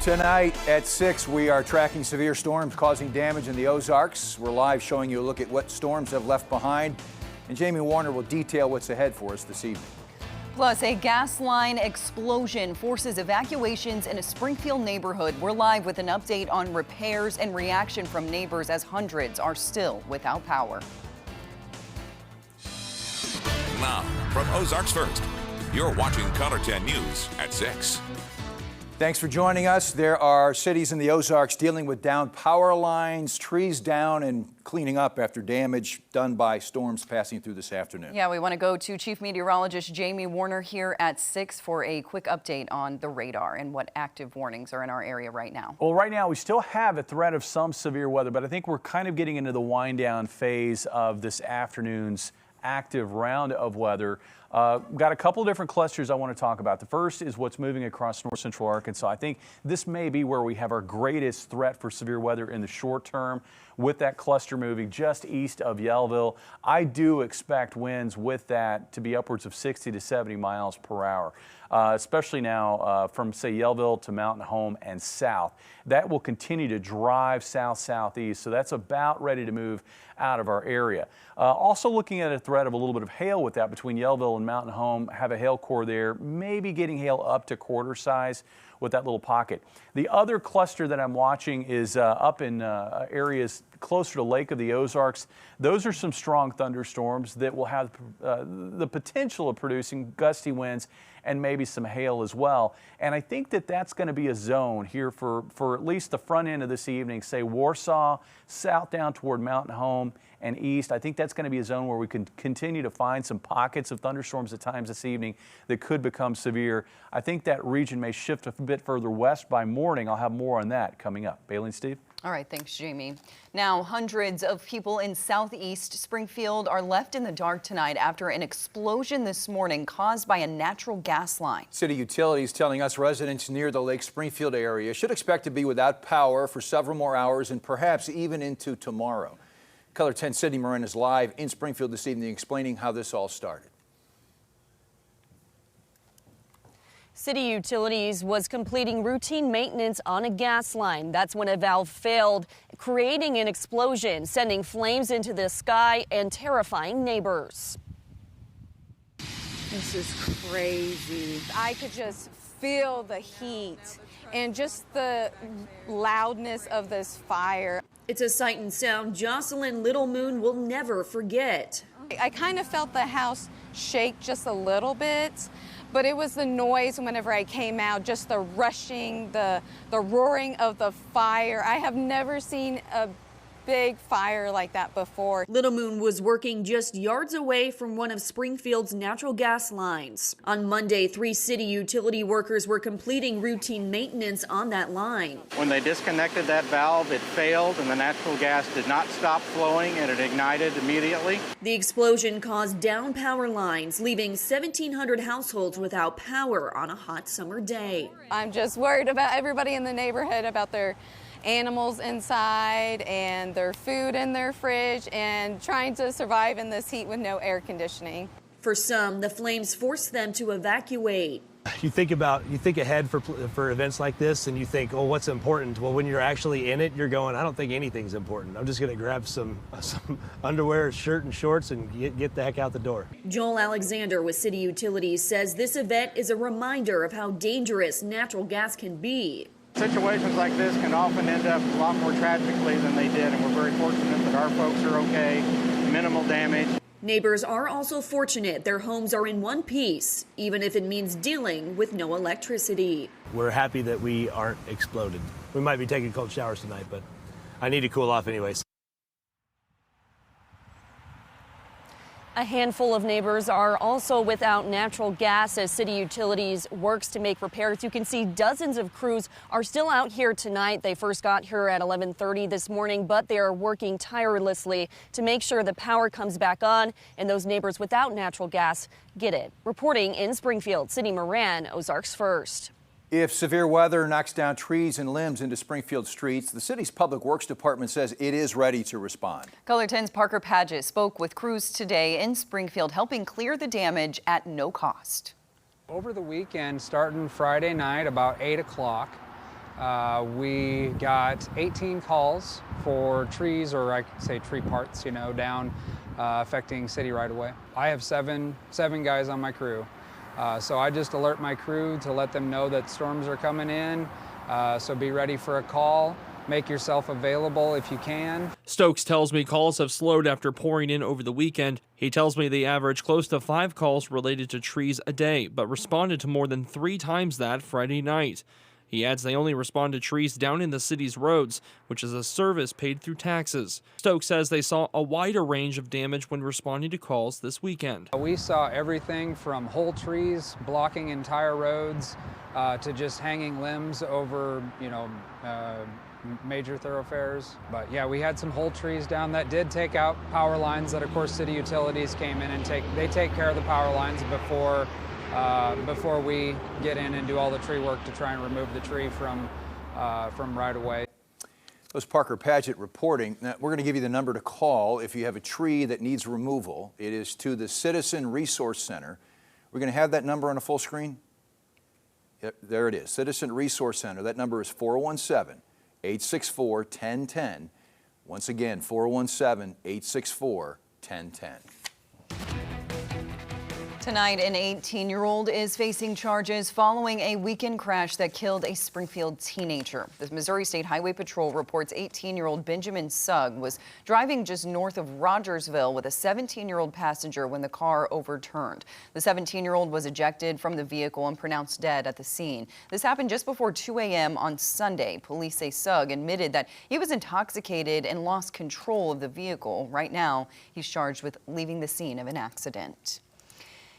Tonight at 6, we are tracking severe storms causing damage in the Ozarks. We're live showing you a look at what storms have left behind. And Jamie Warner will detail what's ahead for us this evening. Plus, a gas line explosion forces evacuations in a Springfield neighborhood. We're live with an update on repairs and reaction from neighbors as hundreds are still without power. Now, from Ozarks First, you're watching KOLR 10 News at 6. Thanks for joining us. There are cities in the Ozarks dealing with downed power lines, trees down, and cleaning up after damage done by storms passing through this afternoon. Yeah, we want to go to Chief Meteorologist Jamie Warner here at 6 for a quick update on the radar and what active warnings are in our area right now. Well, right now we still have a threat of some severe weather, but I think we're kind of getting into the wind down phase of this afternoon's active round of weather. Got a couple different clusters I want to talk about. The first is what's moving across north central Arkansas. I think this may be where we have our greatest threat for severe weather in the short term, with that cluster moving just east of Yellville. I do expect winds with that to be upwards of 60 to 70 miles per hour, especially now from, say, Yellville to Mountain Home and south. That will continue to drive south-southeast, so that's about ready to move out of our area. Also looking at a threat of a little bit of hail with that between Yellville and Mountain Home. Have a hail core there, maybe getting hail up to quarter size with that little pocket. The other cluster that I'm watching is up in areas closer to Lake of the Ozarks. Those are some strong thunderstorms that will have the potential of producing gusty winds and maybe some hail as well. And I think that that's going to be a zone here for at least the front end of this evening, say Warsaw, south down toward Mountain Home and east. I think that's going to be a zone where we can continue to find some pockets of thunderstorms at times this evening that could become severe. I think that region may shift a bit further west by morning. I'll have more on that coming up. Bailey and Steve? All right, thanks, Jamie. Now, hundreds of people in southeast Springfield are left in the dark tonight after an explosion this morning caused by a natural gas line. City Utilities telling us residents near the Lake Springfield area should expect to be without power for several more hours and perhaps even into tomorrow. KOLR 10 Sydney Moran is live in Springfield this evening explaining how this all started. City Utilities was completing routine maintenance on a gas line. That's when a valve failed, creating an explosion, sending flames into the sky and terrifying neighbors. This is crazy. I could just feel the heat and just the loudness of this fire. It's a sight and sound Jocelyn Little Moon will never forget. I kind of felt the house shake just a little bit. But it was the noise whenever I came out, just the rushing, the roaring of the fire. I have never seen a big fire like that before. Little Moon was working just yards away from one of Springfield's natural gas lines. On Monday, 3 city utility workers were completing routine maintenance on that line. When they disconnected that valve, it failed and the natural gas did not stop flowing and it ignited immediately. The explosion caused down power lines, leaving 1,700 households without power on a hot summer day. I'm just worried about everybody in the neighborhood, about their animals inside and their food in their fridge and trying to survive in this heat with no air conditioning. For some, the flames forced them to evacuate. You think ahead for events like this and you think, oh, what's important? Well, when you're actually in it, you're going, I don't think anything's important. I'm just going to grab some underwear, shirt and shorts and get the heck out the door. Joel Alexander with City Utilities says this event is a reminder of how dangerous natural gas can be. Situations like this can often end up a lot more tragically than they did, and we're very fortunate that our folks are okay, minimal damage. Neighbors are also fortunate their homes are in one piece, even if it means dealing with no electricity. We're happy that we aren't exploded. We might be taking cold showers tonight, but I need to cool off anyways. A handful of neighbors are also without natural gas as City Utilities works to make repairs. You can see dozens of crews are still out here tonight. They first got here at 11:30 this morning, but they are working tirelessly to make sure the power comes back on and those neighbors without natural gas get it. Reporting in Springfield, Sydney Moran, Ozarks First. If severe weather knocks down trees and limbs into Springfield streets, the city's Public Works Department says it is ready to respond. KOLR 10's Parker Padgett spoke with crews today in Springfield, helping clear the damage at no cost. Over the weekend, starting Friday night about 8 o'clock, We got 18 calls for trees, or I could say tree parts, down affecting city right away. I have seven guys on my crew. So I just alert my crew to let them know that storms are coming in. So be ready for a call. Make yourself available if you can. Stokes tells me calls have slowed after pouring in over the weekend. He tells me they average close to 5 calls related to trees a day, but responded to more than 3 times that Friday night. He adds they only respond to trees down in the city's roads, which is a service paid through taxes. Stokes says they saw a wider range of damage when responding to calls this weekend. We saw everything from whole trees blocking entire roads to just hanging limbs over, major thoroughfares. But yeah, we had some whole trees down that did take out power lines that, of course, city utilities came in and take care of the power lines before we get in and do all the tree work to try and remove the tree from right away. That was Parker Paget reporting. Now, we're going to give you the number to call if you have a tree that needs removal. It is to the Citizen Resource Center. We're going to have that number on a full screen. Yep, there it is, Citizen Resource Center. That number is 417-864-1010. Once again, 417-864-1010. Tonight, an 18-year-old is facing charges following a weekend crash that killed a Springfield teenager. The Missouri State Highway Patrol reports 18-year-old Benjamin Sugg was driving just north of Rogersville with a 17-year-old passenger when the car overturned. The 17-year-old was ejected from the vehicle and pronounced dead at the scene. This happened just before 2 a.m. on Sunday. Police say Sugg admitted that he was intoxicated and lost control of the vehicle. Right now, he's charged with leaving the scene of an accident.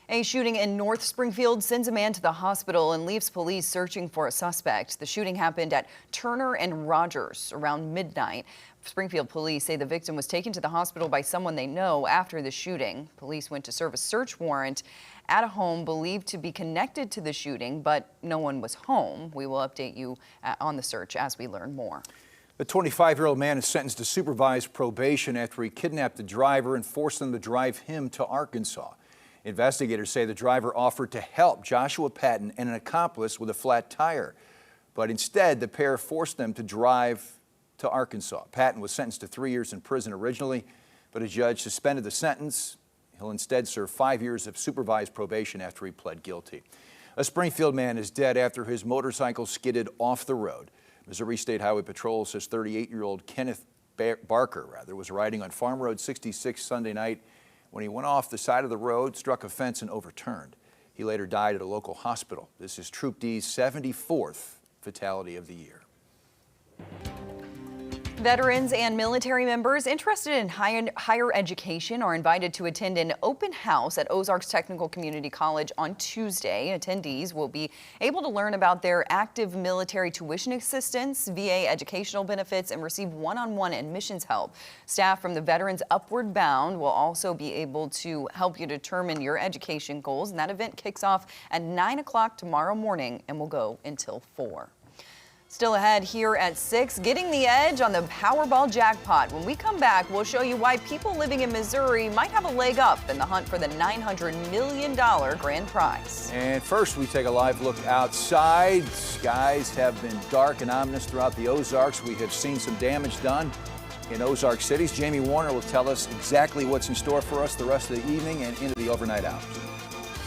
A shooting in North Springfield sends a man to the hospital and leaves police searching for a suspect. The shooting happened at Turner and Rogers around midnight. Springfield police say the victim was taken to the hospital by someone they know after the shooting. Police went to serve a search warrant at a home believed to be connected to the shooting, but no one was home. We will update you on the search as we learn more. The 25-year-old man is sentenced to supervised probation after he kidnapped the driver and forced them to drive him to Arkansas. Investigators say the driver offered to help Joshua Patton and an accomplice with a flat tire, but instead the pair forced them to drive to Arkansas. Patton was sentenced to 3 years in prison originally, but a judge suspended the sentence. He'll instead serve 5 years of supervised probation after he pled guilty. A Springfield man is dead after his motorcycle skidded off the road. Missouri State Highway Patrol says 38-year-old Kenneth Barker was riding on Farm Road 66 Sunday night when he went off the side of the road, struck a fence, and overturned. He later died at a local hospital. This is Troop D's 74th fatality of the year. Veterans and military members interested in higher education are invited to attend an open house at Ozarks Technical Community College on Tuesday. Attendees will be able to learn about their active military tuition assistance, VA educational benefits, and receive one-on-one admissions help. Staff from the Veterans Upward Bound will also be able to help you determine your education goals, and that event kicks off at 9 o'clock tomorrow morning and will go until 4. Still ahead here at 6, getting the edge on the Powerball jackpot. When we come back, we'll show you why people living in Missouri might have a leg up in the hunt for the $900 million grand prize. And first, we take a live look outside. Skies have been dark and ominous throughout the Ozarks. We have seen some damage done in Ozark cities. Jamie Warner will tell us exactly what's in store for us the rest of the evening and into the overnight hours.